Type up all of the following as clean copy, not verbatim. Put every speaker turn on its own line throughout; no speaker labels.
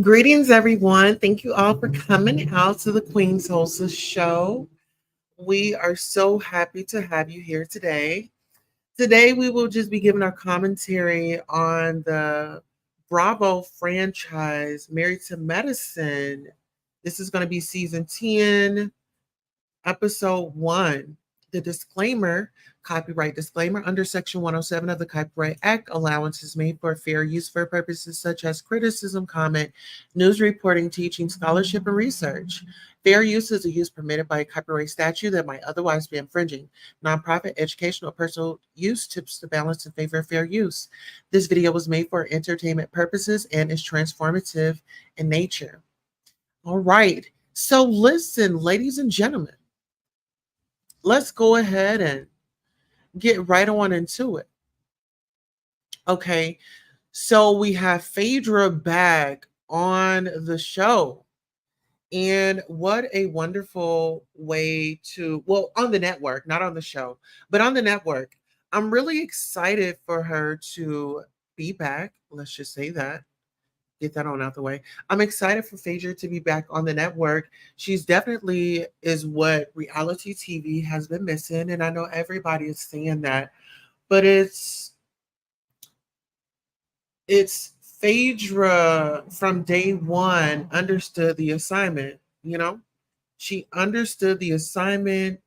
Greetings, everyone. Thank you all for coming out to the Queen's Hostess Show. We are so happy to have you here today. Today, we will just be giving our commentary on the Bravo franchise, Married to Medicine. This is going to be season 10, Episode 1. The disclaimer, copyright disclaimer under Section 107 of the Copyright Act, allowance is made for fair use for purposes such as criticism, comment, news reporting, teaching, scholarship, and research. Fair use is a use permitted by a copyright statute that might otherwise be infringing. Nonprofit, educational, or personal use tips the balance in favor of fair use. This video was made for entertainment purposes and is transformative in nature. All right. So listen, ladies and gentlemen, let's go ahead and get right on into it. Okay, so we have Phaedra back on the show. And what a wonderful way to, well, on the network, not on the show, but on the network. I'm really excited for her to be back. Let's just say that. Get that on out the way. I'm excited for Phaedra to be back on the network. She's definitely is what reality TV has been missing, and I know everybody is saying that, but it's Phaedra from day one understood the assignment. She understood the assignment.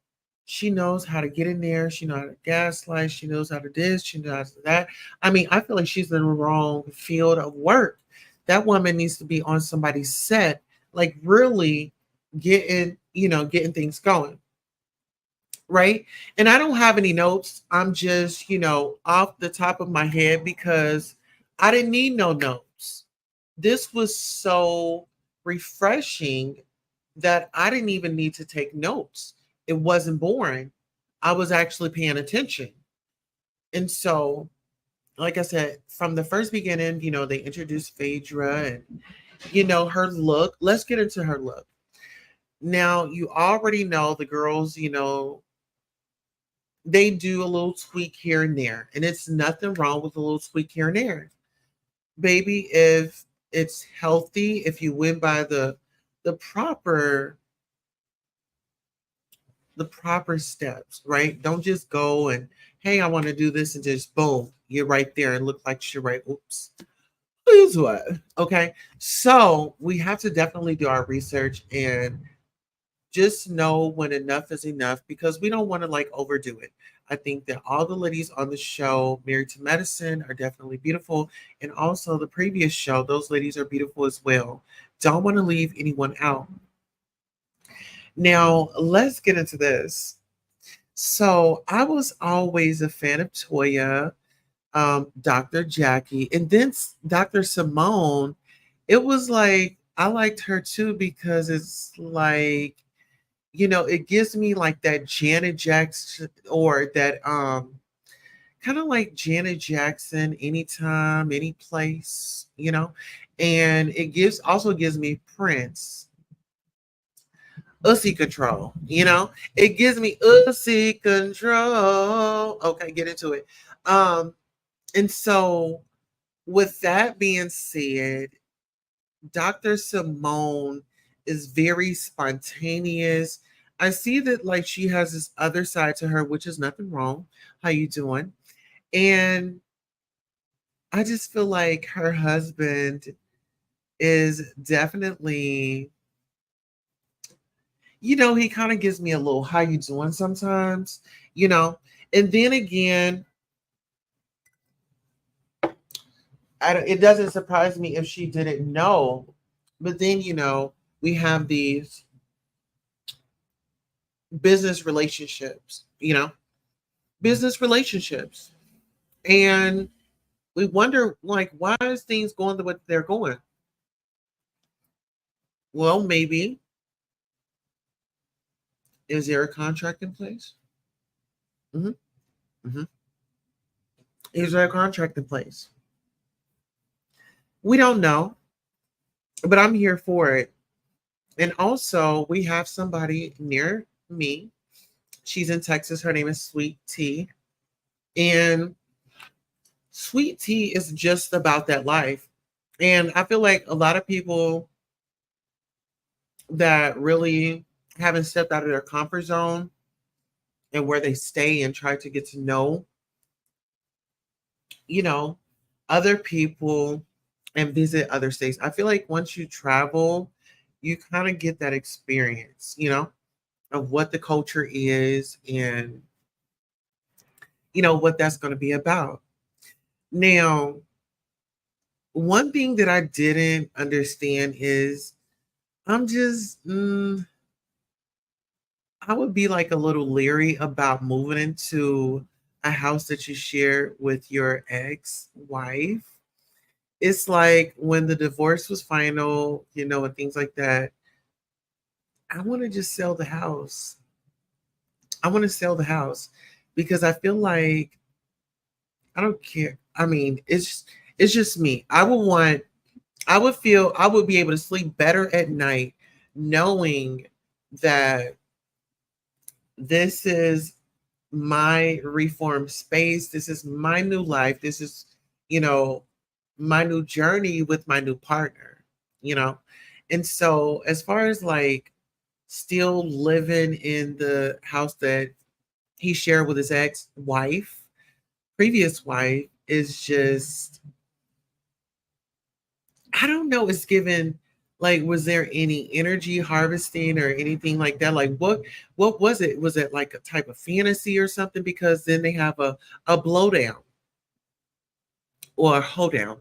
She knows how to get in there. She knows how to gaslight. She knows how to this. She knows how to that. I mean, I feel like she's in the wrong field of work. That woman needs to be on somebody's set, like really getting things going. Right. And I don't have any notes. I'm just, off the top of my head because I didn't need no notes. This was so refreshing that I didn't even need to take notes. It wasn't boring. I was actually paying attention. And so, like I said, from the first beginning, they introduced Phaedra and, her look. Let's get into her look. Now, you already know the girls, they do a little tweak here and there. And it's nothing wrong with a little tweak here and there. Baby, if it's healthy, if you went by the proper steps, right? Don't just go and, hey, I want to do this and just boom, you're right there and look like you're right. Oops. Please what? Okay. So we have to definitely do our research and just know when enough is enough because we don't want to like overdo it. I think that all the ladies on the show, Married to Medicine, are definitely beautiful. And also the previous show, those ladies are beautiful as well. Don't want to leave anyone out. Now, let's get into this. So I was always a fan of Toya, Dr. Jackie, and then Dr. Simone. It was like I liked her too because it's like, it gives me like that Janet Jackson or that kind of like Janet Jackson, anytime, any place, and it gives me Prince. Ussy control, it gives me Ussy control. Okay, get into it. And so with that being said, Dr. Simone is very spontaneous. I see that like she has this other side to her, which is nothing wrong. How you doing? And I just feel like her husband is definitely, he kind of gives me a little how you doing sometimes, and then again, it doesn't surprise me if she didn't know. But then, we have these business relationships, business relationships. And we wonder, like, why is things going the way they're going? Well, maybe. Is there a contract in place? Mm-hmm. Mm-hmm. Is there a contract in place? We don't know, but I'm here for it. And also, we have somebody near me. She's in Texas. Her name is Sweet Tea. And Sweet Tea is just about that life. And I feel like a lot of people that really haven't stepped out of their comfort zone and where they stay and try to get to know, you know, other people and visit other states. I feel like once you travel, you kind of get that experience, of what the culture is and, what that's going to be about. Now, one thing that I didn't understand is I'm just, I would be like a little leery about moving into a house that you share with your ex wife. It's like when the divorce was final, and things like that. I want to just sell the house. I want to sell the house because I feel like I don't care. I mean, it's just me. I would be able to sleep better at night knowing that this is my reformed space. This is my new life. This is, you know, my new journey with my new partner, you know? And so, as far as like still living in the house that he shared with his ex wife, previous wife, is just, I don't know, it's given like was there any energy harvesting or anything like that? Like what was it? Was it like a type of fantasy or something? Because then they have a blowdown or a hoedown.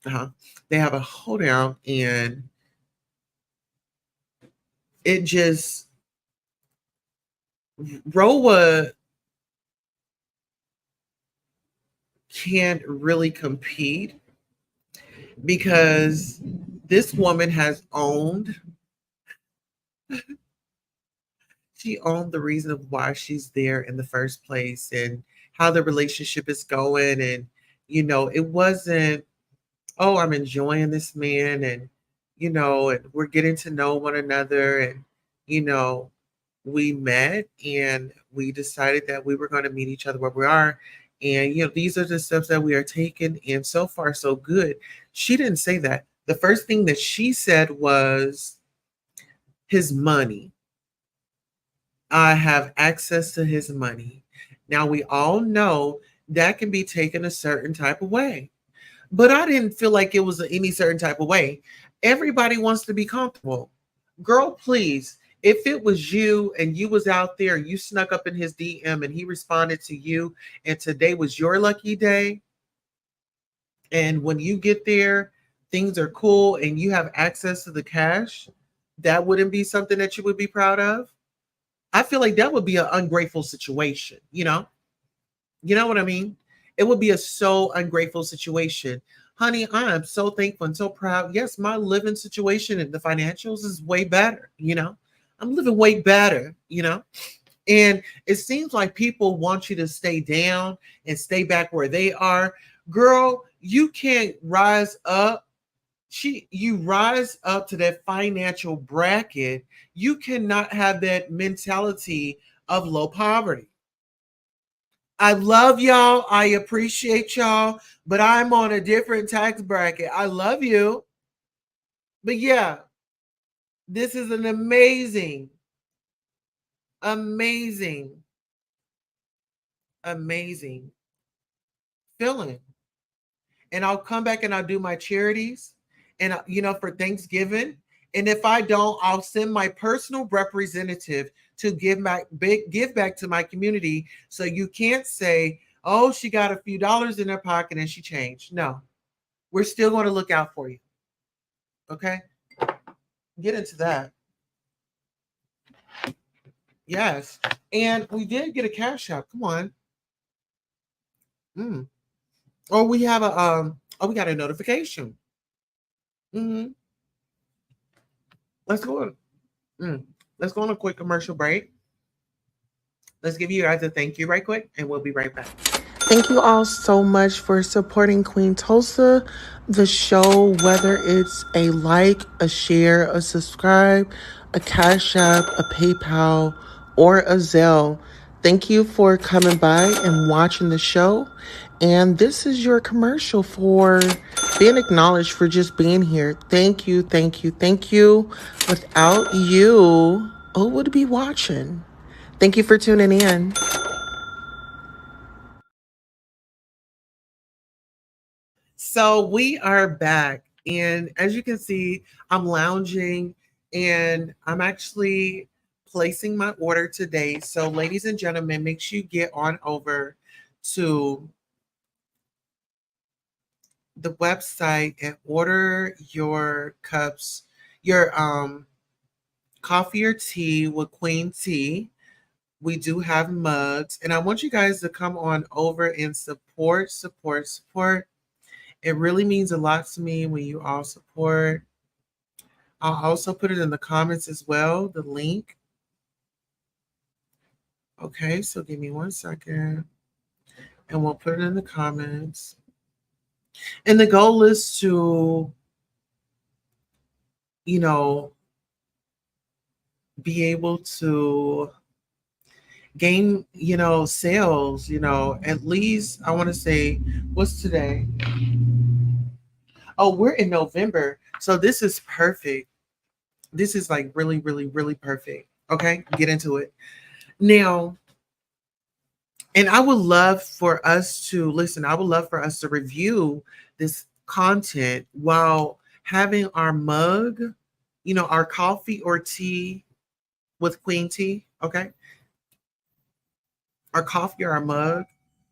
Uh-huh. They have a hoedown and it just Roa can't really compete because this woman has owned she owned the reason of why she's there in the first place and how the relationship is going. And it wasn't, oh, I'm enjoying this man, and we're getting to know one another, and you know we met and we decided that we were going to meet each other where we are, and these are the steps that we are taking, and so far so good. She didn't say that. The first thing that she said was his money. I have access to his money. Now we all know that can be taken a certain type of way, but I didn't feel like it was any certain type of way. Everybody wants to be comfortable. Girl, please. If it was you and you was out there, you snuck up in his DM and he responded to you, and today was your lucky day, and when you get there, things are cool and you have access to the cash, that wouldn't be something that you would be proud of. I feel like that would be an ungrateful situation, you know? You know what I mean? It would be a so ungrateful situation. Honey, I am so thankful and so proud. Yes, my living situation and the financials is way better, you know? I'm living way better, you know? And it seems like people want you to stay down and stay back where they are. Girl, you can't rise up. You rise up to that financial bracket. You cannot have that mentality of low poverty. I love y'all. I appreciate y'all, but I'm on a different tax bracket. I love you. But yeah, this is an amazing, amazing, amazing feeling. And I'll come back and I'll do my charities and for Thanksgiving. And if I don't, I'll send my personal representative to give back to my community. So you can't say, oh, she got a few dollars in her pocket and she changed. No, we're still going to look out for you. Okay? Get into that. Yes. And we did get a cash app. Come on. Oh, we have we got a notification. Mm-hmm. Let's go on. Let's go on a quick commercial break. Let's give you guys a thank you right quick, and we'll be right back. Thank you all so much for supporting Queen Tulsa, the show, whether it's a like, a share, a subscribe, a Cash App, a PayPal, or a Zelle. Thank you for coming by and watching the show. And this is your commercial for being acknowledged for just being here. Thank you, thank you, thank you. Without you, who would be watching? Thank you for tuning in. So we are back. And as you can see, I'm lounging and I'm actually placing my order today. So, ladies and gentlemen, make sure you get on over to the website and order your cups, your coffee or tea with Queen Tea. We do have mugs, and I want you guys to come on over and support, support, support. It really means a lot to me when you all support. I'll also put it in the comments as well, the link. Okay, so give me 1 second and we'll put it in the comments. And the goal is to, you know, be able to gain, sales, at least I want to say, what's today? Oh, we're in November. So this is perfect. This is like really, really, really perfect. Okay, get into it. Now, and I would love for us to listen, I would love for us to review this content while having our mug, our coffee or tea with Queen Tea. Okay. Our coffee or our mug.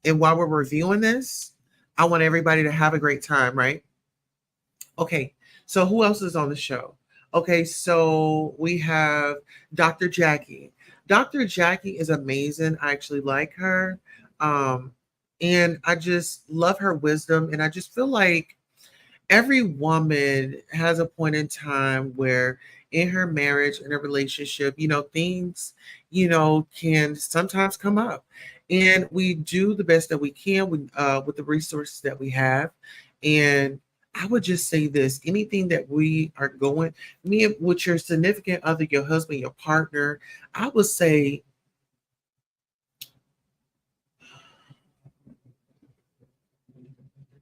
And while we're reviewing this, I want everybody to have a great time, right? Okay, so who else is on the show? Okay, so we have Dr. Jackie. Dr. Jackie is amazing. I actually like her. Um, and I just love her wisdom. And I just feel like every woman has a point in time where in her marriage, in a relationship, things, can sometimes come up. And we do the best that we can with the resources that we have. And I would just say this, anything that we are going, me with your significant other, your husband, your partner, I would say,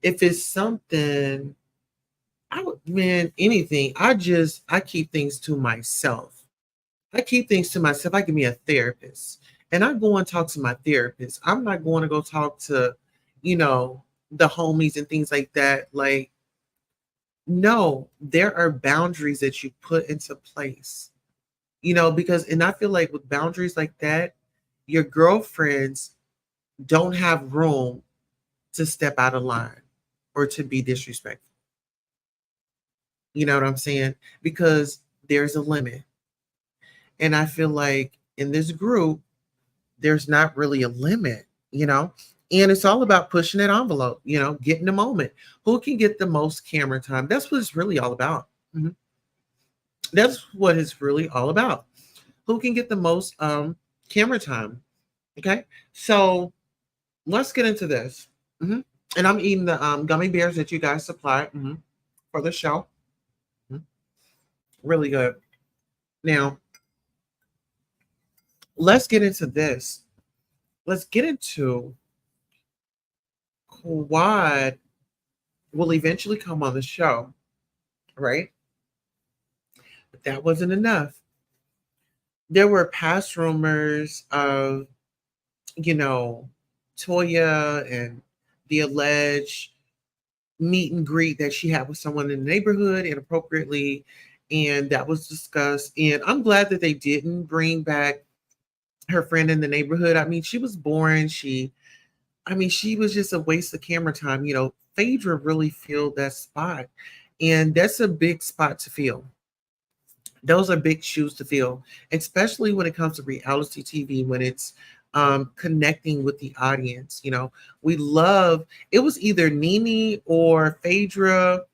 if it's something, I would, man, anything. I keep things to myself. I keep things to myself. I give me a therapist, and I go and talk to my therapist. I'm not going to go talk to, you know, the homies and things like that. Like, no, there are boundaries that you put into place, because, and I feel like with boundaries like that, your girlfriends don't have room to step out of line or to be disrespectful. You know what I'm saying? Because there's a limit. And I feel like in this group, there's not really a limit, And it's all about pushing that envelope, getting the moment. Who can get the most camera time? That's what it's really all about. Mhm. That's what it's really all about. Who can get the most camera time? Okay. So let's get into this. Mhm. And I'm eating the gummy bears that you guys supplied for the show. Mhm. Really good. Now, let's get into this. Let's get into Quad will eventually come on the show, right? But that wasn't enough. There were past rumors of, you know, Toya and the alleged meet and greet that she had with someone in the neighborhood inappropriately. And that was discussed. And I'm glad that they didn't bring back her friend in the neighborhood. I mean, she was boring. She was just a waste of camera time. Phaedra really filled that spot. And that's a big spot to fill. Those are big shoes to fill, especially when it comes to reality TV, when it's connecting with the audience. We love it was either Nene or Phaedra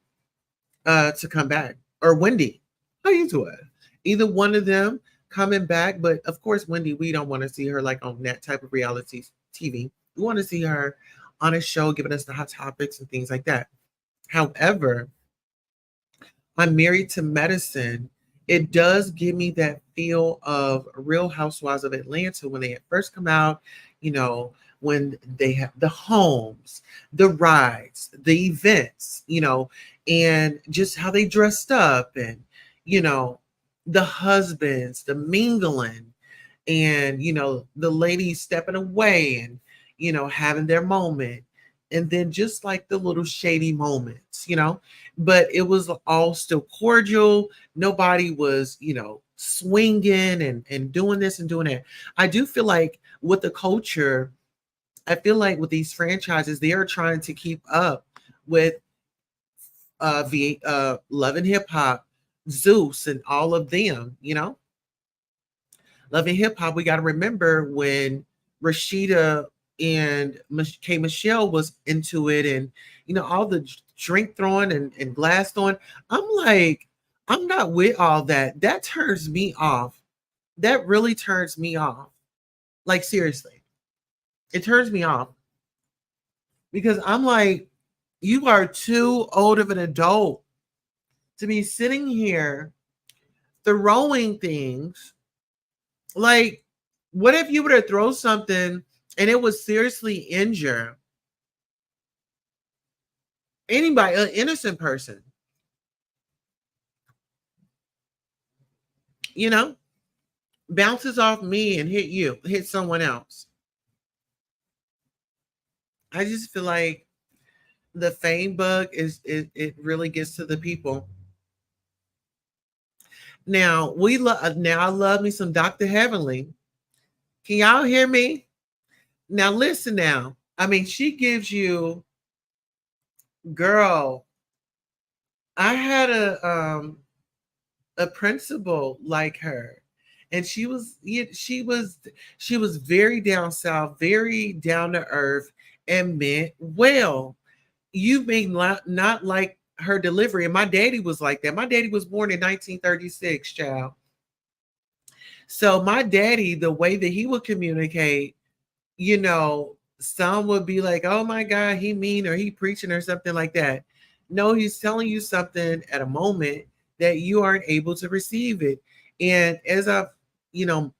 to come back, or Wendy. How you doing? Either one of them coming back, but of course, Wendy, we don't want to see her like on that type of reality TV. We want to see her on a show, giving us the hot topics and things like that. However, I'm Married to Medicine it does give me that feel of Real Housewives of Atlanta when they had first come out, you know, when they have the homes, the rides, the events, and just how they dressed up and, you know, the husbands, the mingling, and, the ladies stepping away and, having their moment. And then just like the little shady moments, but it was all still cordial. Nobody was, swinging and doing this and doing that. I do feel like with the culture, I feel like with these franchises, they are trying to keep up with the Love and Hip Hop, Zeus, and all of them. Love and Hip Hop. We got to remember when Rashida and K Michelle was into it, and all the drink throwing and glass throwing. I'm like, I'm not with all that. That turns me off. That really turns me off. Like, seriously, it turns me off because I'm like, you are too old of an adult to be sitting here throwing things. Like, what if you were to throw something and it would seriously injure anybody, an innocent person? Bounces off me and hit someone else. I just feel like the fame bug it really gets to the people. Now I love me some Dr. Heavenly. Can y'all hear me? Now listen now. I mean, she gives you, girl. I had a principal like her, and she was very down south, very down to earth, and meant well. You may not like her delivery, and my daddy was like that. My daddy was born in 1936, child. So my daddy, the way that he would communicate, some would be like, "Oh my God, he mean or he preaching or something like that." No, he's telling you something at a moment that you aren't able to receive it. And as I've, you know,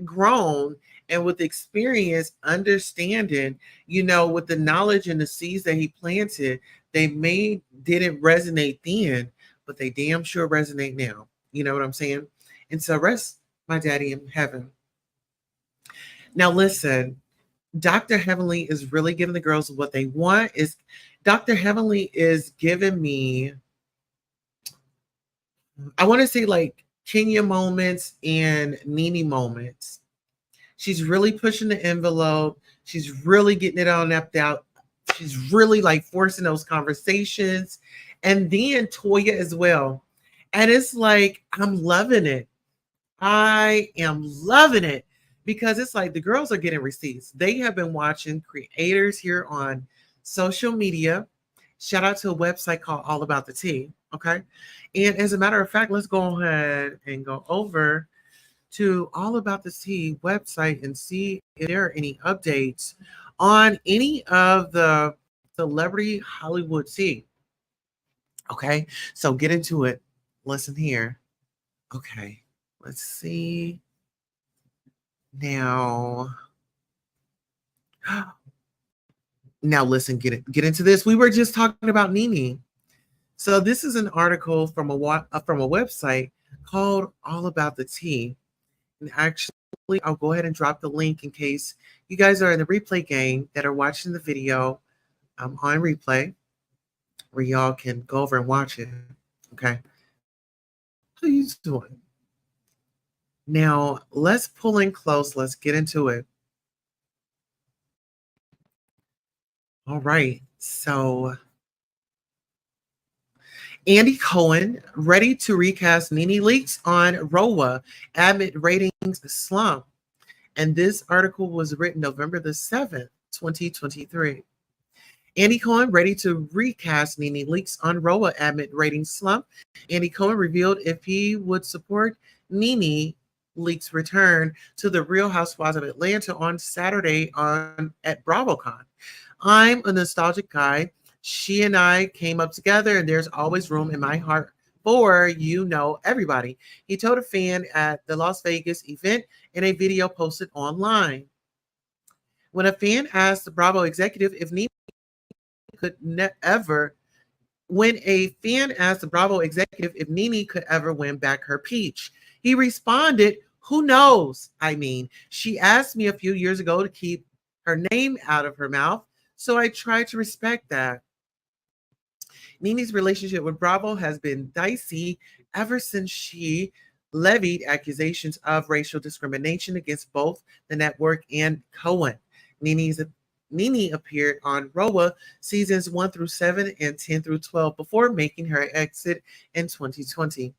grown and with experience, understanding, with the knowledge and the seeds that he planted, they may didn't resonate then, but they damn sure resonate now. You know what I'm saying? And so rest my daddy in heaven. Now listen, Dr. Heavenly is really giving the girls what they want. Is Dr. Heavenly is giving me, I want to say, like Kenya moments and Nene moments. She's really pushing the envelope. She's really getting it all napped out. She's really like forcing those conversations. And then Toya as well. And it's like, I'm loving it. I am loving it because it's like the girls are getting receipts. They have been watching creators here on social media. Shout out to a website called All About the Tea. Okay. And as a matter of fact, let's go ahead and go over to All About the Tea website and see if there are any updates on any of the celebrity Hollywood tea. Okay. So get into it. Listen here. Okay. Let's see. Now, now listen, get into this. We were just talking about Nene. So this is an article from a website called All About the Tea. And actually, I'll go ahead and drop the link in case you guys are in the replay game that are watching the video on replay, where y'all can go over and watch it. Okay. How you doing? Now let's pull in close. Let's get into it. All right. So Andy Cohen ready to recast Nene Leakes on ROA amid ratings slump. And this article was written November the 7th, 2023. Andy Cohen ready to recast Nene Leakes on ROA amid ratings slump. Andy Cohen revealed if he would support Nene Leakes' return to the Real Housewives of Atlanta on Saturday at BravoCon. I'm a nostalgic guy. She and I came up together, and there's always room in my heart before you know everybody. He told a fan at the Las Vegas event in a video posted online. When a fan asked the Bravo executive if Nene could ever when a fan asked the Bravo executive if Nene could ever win back her peach, he responded, "Who knows? I mean, she asked me a few years ago to keep her name out of her mouth, so I tried to respect that." Nene's relationship with Bravo has been dicey ever since she levied accusations of racial discrimination against both the network and Cohen. Nene's Nene appeared on ROA seasons 1 through 7 and 10 through 12 before making her exit in 2020.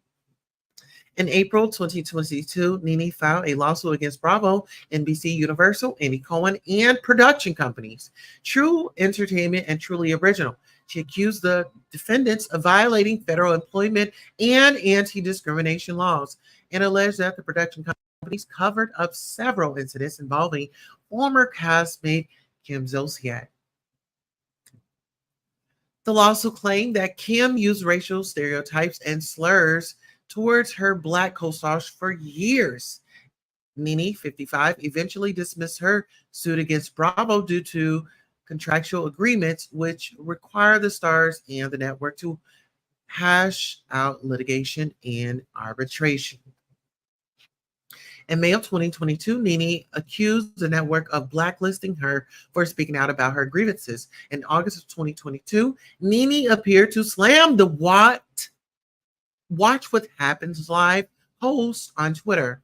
In April 2022, Nene filed a lawsuit against Bravo, NBC Universal, Andy Cohen, and production companies, True Entertainment and Truly Original. She accused the defendants of violating federal employment and anti-discrimination laws and alleged that the production companies covered up several incidents involving former castmate Kim Zolciak. The lawsuit claimed that Kim used racial stereotypes and slurs towards her Black co-stars for years. Nene, 55, eventually dismissed her suit against Bravo due to contractual agreements which require the stars and the network to hash out litigation and arbitration. In May of 2022, Nene accused the network of blacklisting her for speaking out about her grievances. In August of 2022, Nene appeared to slam the Watch What Happens Live post on Twitter.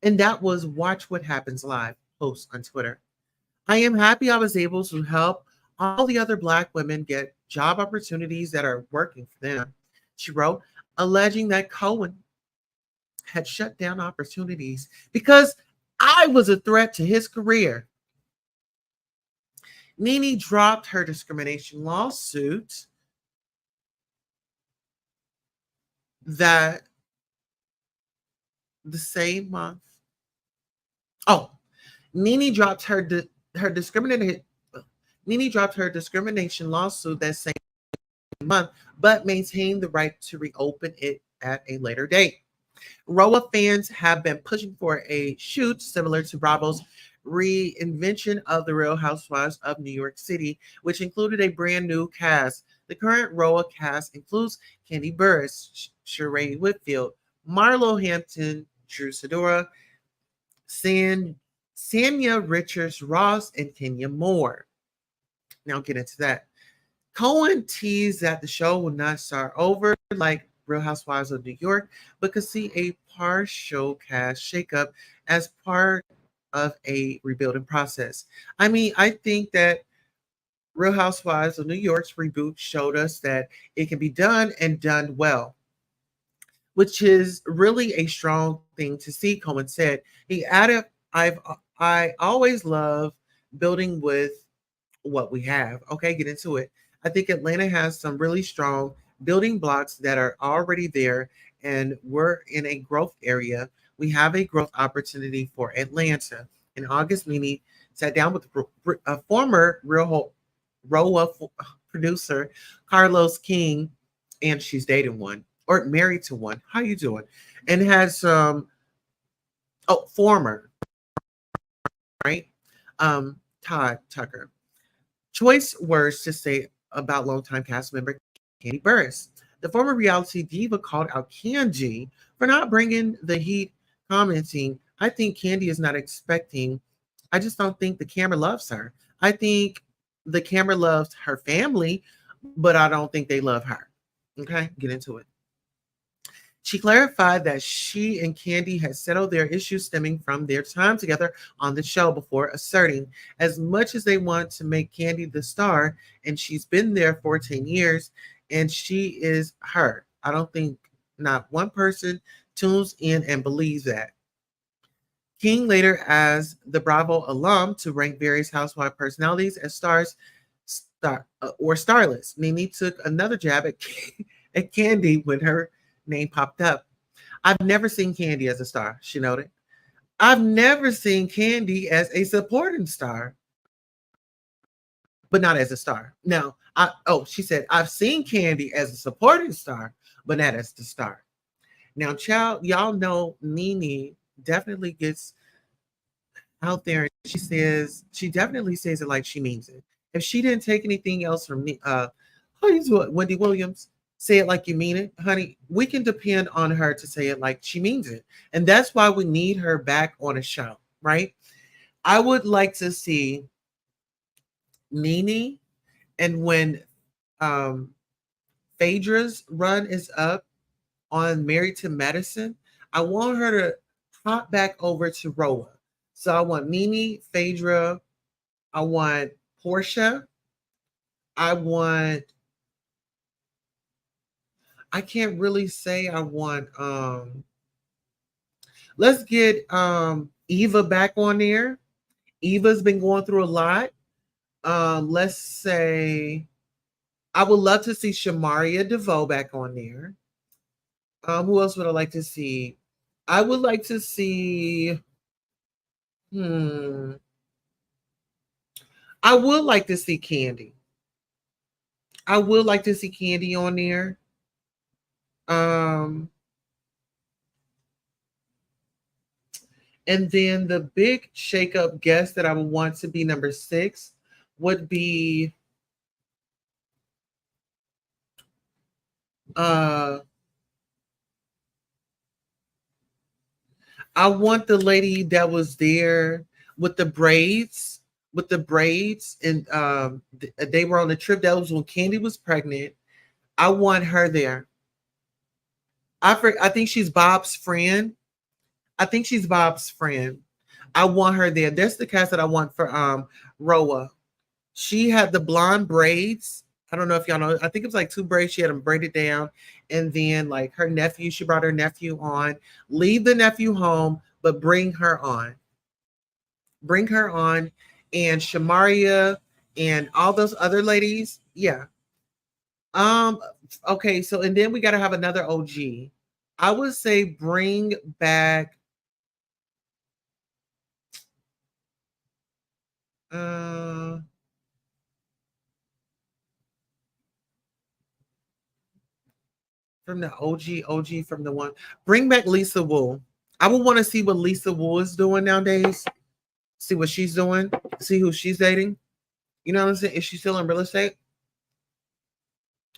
And that was Watch What Happens Live post on Twitter. "I am happy I was able to help all the other Black women get job opportunities that are working for them," she wrote, alleging that Cohen had shut down opportunities because I was a threat to his career. Nene dropped her discrimination lawsuit that the same month. Oh, Nene dropped her discrimination lawsuit that same month, but maintained the right to reopen it at a later date. ROA fans have been pushing for a shoot similar to Bravo's reinvention of the Real Housewives of New York City, which included a brand new cast. The current ROA cast includes Candy Burris, Sheree Whitfield, Marlo Hampton, Drew Sidora, Sanya Richards Ross, and Kenya Moore. Now I'll get into that. Cohen teased that the show will not start over like Real Housewives of New York, but could see a partial cast shakeup as part of a rebuilding process. I mean, I think that Real Housewives of New York's reboot showed us that it can be done and done well, which is really a strong thing to see, Cohen said. He added, I always love building with what we have. Okay, get into it. I think Atlanta has some really strong building blocks that are already there, and we're in a growth area. We have a growth opportunity for Atlanta. In August, Mimi sat down with a former ROA producer, Carlos King, and she's dating one or married to one. How you doing? And has some former, right? Todd Tucker. Choice words to say about longtime cast member Candy Burris. The former reality diva called out Candy for not bringing the heat, commenting, "I think Candy is not expecting. I just don't think the camera loves her. I think the camera loves her family, but I don't think they love her." Okay, get into it. She clarified that she and Candy had settled their issues stemming from their time together on the show before asserting, as much as they want to make Candy the star, and she's been there 14 years, and she is her. I don't think not one person tunes in and believes that. King later asked the Bravo alum to rank various housewife personalities as stars or starlets. Nene took another jab at Candy when her name popped up. "I've never seen Candy as a star," she noted. "I've never seen Candy as a supporting star, but not as a star." Now, she said, "I've seen Candy as a supporting star, but not as the star. Now, child, y'all know Nene definitely gets out there and she definitely says it like she means it. If she didn't take anything else from me, who's what, Wendy Williams, say it like you mean it, honey. We can depend on her to say it like she means it. And that's why we need her back on a show, right? I would like to see Nene, and when um Phaedra's run is up on Married to Medicine, I want her to hop back over to Roa. So I want Nene, Phaedra, I want Portia, I want, I can't really say I want let's get Eva back on there. Eva's been going through a lot. Let's say I would love to see Shamaria DeVoe back on there. Who else would I like to see? I would like to see. Hmm. I would like to see Candy. I would like to see Candy on there. Um, and then the big shakeup guest that I would want to be number 6 would be uh I want the lady that was there with the braids, and they were on the trip. That was when Candy was pregnant. I want her there. I think she's Bob's friend. I think she's Bob's friend. I want her there. That's the cast that I want for Roa. She had the blonde braids. I don't know if y'all know. I think it was like 2 braids. She had them braided down, and then like her nephew. She brought her nephew on. Leave the nephew home, but bring her on. Bring her on, and Shamaria and all those other ladies. Yeah. Um. Okay. So and then we got to have another OG. I would say bring back. Uh, from the OG from the one. Bring back Lisa Wu. I would want to see what Lisa Wu is doing nowadays. See what she's doing. See who she's dating. You know what I'm saying? Is she still in real estate?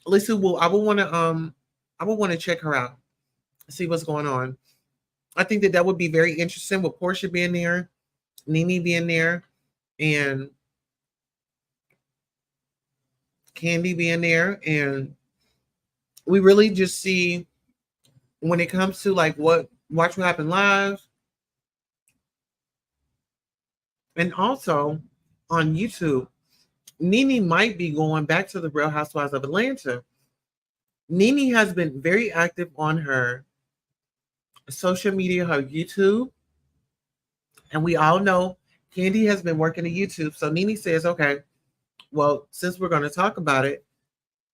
Lisa Wu. I would want to check her out. See what's going on. I think that that would be very interesting with Portia being there, Nene being there, and Candy being there, and we really just see when it comes to like what Watch What Happen Live, and also on YouTube, Nene might be going back to the Real Housewives of Atlanta. Nene has been very active on her social media, her YouTube, and we all know Candy has been working at YouTube. So Nene says, okay, well, since we're going to talk about it,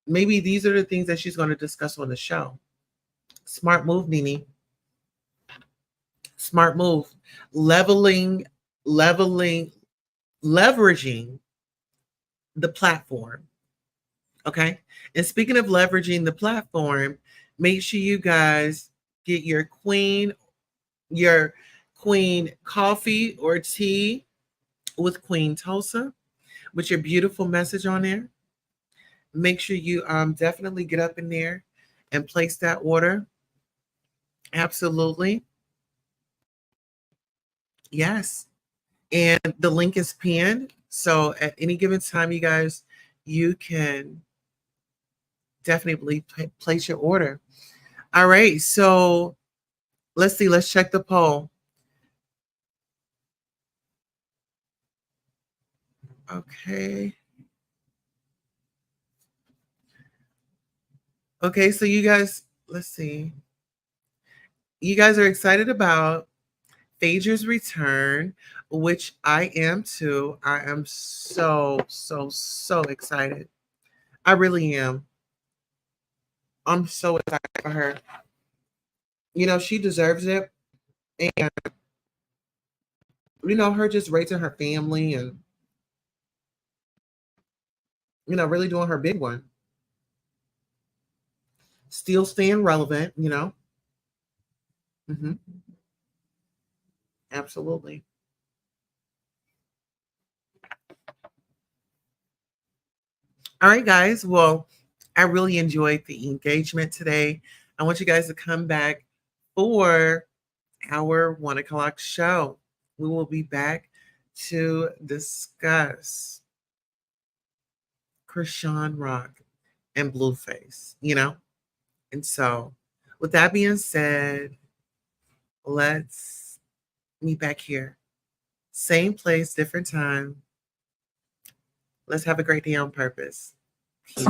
maybe these are the things that she's going to discuss on the show. Smart move, Nene. Smart move. Leveling, leveling, leveraging the platform. Okay. And speaking of leveraging the platform, make sure you guys get your queen coffee or tea with Queen Tulsa with your beautiful message on there. Make sure you definitely get up in there and place that order. Absolutely. Yes. And the link is pinned. So at any given time, you guys, you can definitely place your order. All right. So let's see. Let's check the poll. Okay. Okay. So you guys, let's see. You guys are excited about Phaedra's return, which I am too. I am so, so, so excited. I really am. I'm so excited for her. You know, she deserves it. And, you know, her just raising her family and, you know, really doing her big one. still staying relevant, you know. Hmm. Absolutely. All right, guys. Well, I really enjoyed the engagement today. I want you guys to come back for our 1 o'clock show. We will be back to discuss Krishan Rock and Blueface, you know? And so, with that being said, let's meet back here. Same place, different time. Let's have a great day on purpose. Peace.